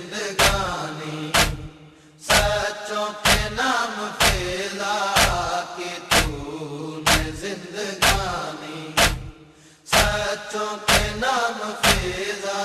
زندگانی سچوں کے نام پھیلا کہ تو نے زندگانی سچوں کے نام پھیلا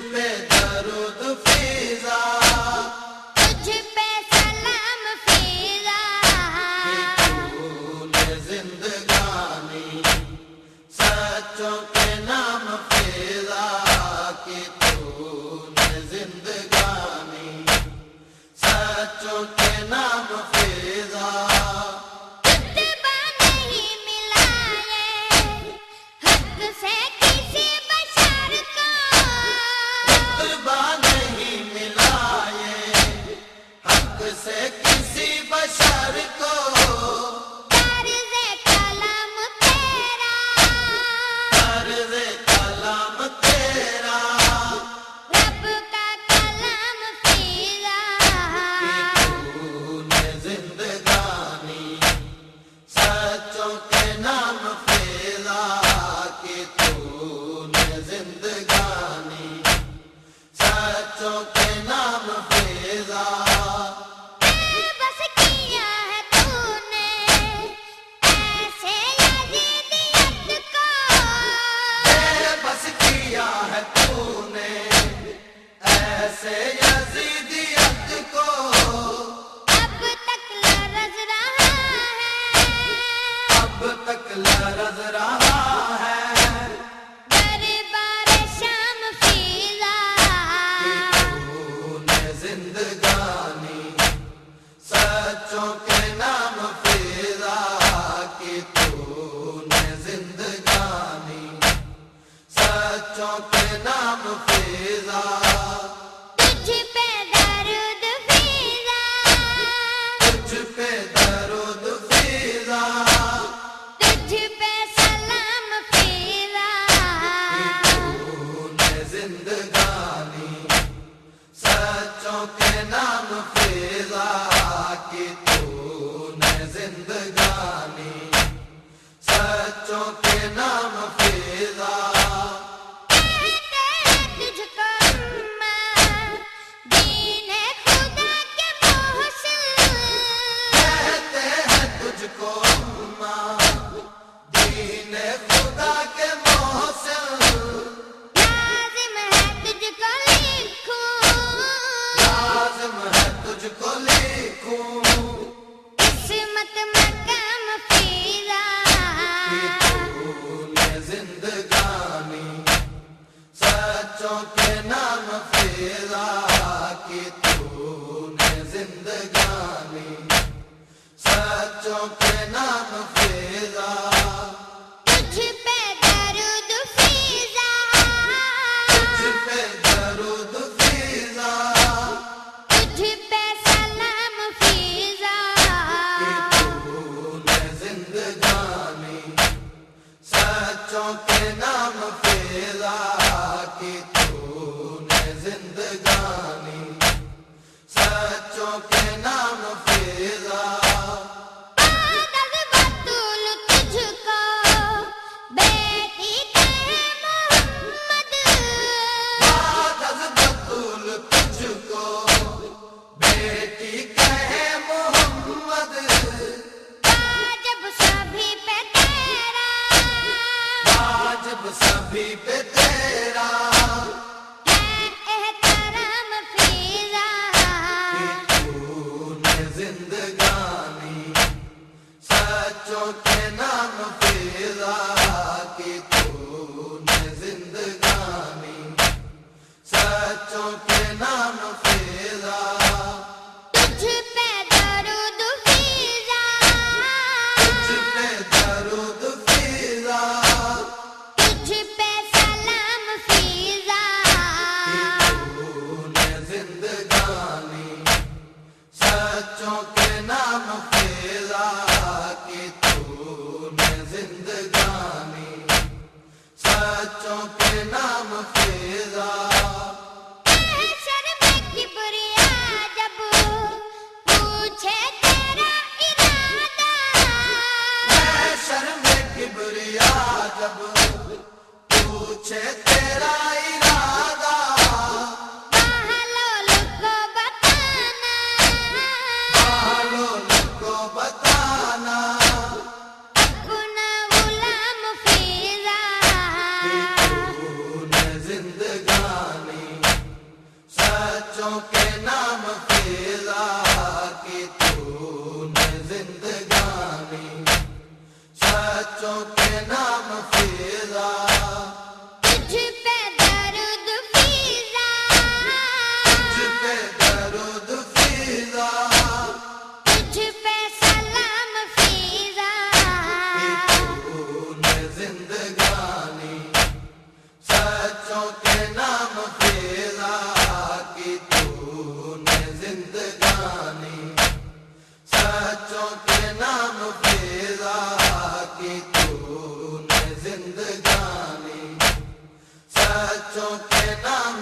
پہ درود فیضا تجھ پہ سلام فیضا کہ تو نے زندگانی سچوں کے نام فیضا کہ تو نے زندگانی سچوں کے نام فیضا اتباع نہیں ملا یہ حق سے کسی بشر کو سے کسی بشر کو طرز کلام تیرا طرز کلام تیرا رب کا کلام فیضا کہ تو نے زندگانی سچوں کے نام فیضا کہ تو نے زندگانی سچوں کے نام فیضا یزیدیت کو اب تک لرز رہا ہے اب تک لرز رہا ہے دربار شام فیضا کہ تو نے زندگانی سچوں کے نام فیضا کہ تو نے زندگانی سچوں کے نام فیضا سچوں کے نام فیضا کہ تو نے زندگانی سچوں کے نام فیضا تجھ کو دین خدا کے محسن کہتے ہیں تجھ کو دین خدا کے محسن لازم ہے تجھ کو تجھ کو لکھوں قسمت مقام فیضا کہ تو نے زندگانی سچوں کے نام فیضا کہ تو نے زندگانی سچوں کے نام فیضا تجھ پہ درود فیضا تجھ پہ درود فیضا تجھ پہ سلام فیضا کہ تو نے زندگانی سچوں کے نام فیضا کہ تو نے زندگانی سچوں کے نام فیضا سبھی پہ تیرا احترام فیضا کہ تو نے زندگانی سچوں کے نام فیضا کہ تو نے زندگانی سچوں کے نام فیضا تجھ پہ درود فیضا تجھ پہ درود فیضا تجھ پہ سلام فیضا تو نے زندگانی سچوں کے نام فیضا کہ تو نے زندگانی سچوں کے نام فیضا محشر میں کبریا جب پوچھے تیرا ارادہ محشر میں کبریا جب پوچھے تیرا ارادہ بہلول کو بتانا بہلول کو بتانا اپنا غلام فیضا تو نے زندگانی سچوں کے نام فیضا کہ تو نے زندگانی سچوں کے نام فیضا تجھ پہ درود فیضا تجھ پہ درود فیضا تجھ پہ سلام فیضا تو نے زندگانی سچوں کے نام فیضا کہ تو نے زندگانی سچوں کے نام فیضا کہ تو نے زندگانی سچوں کے نام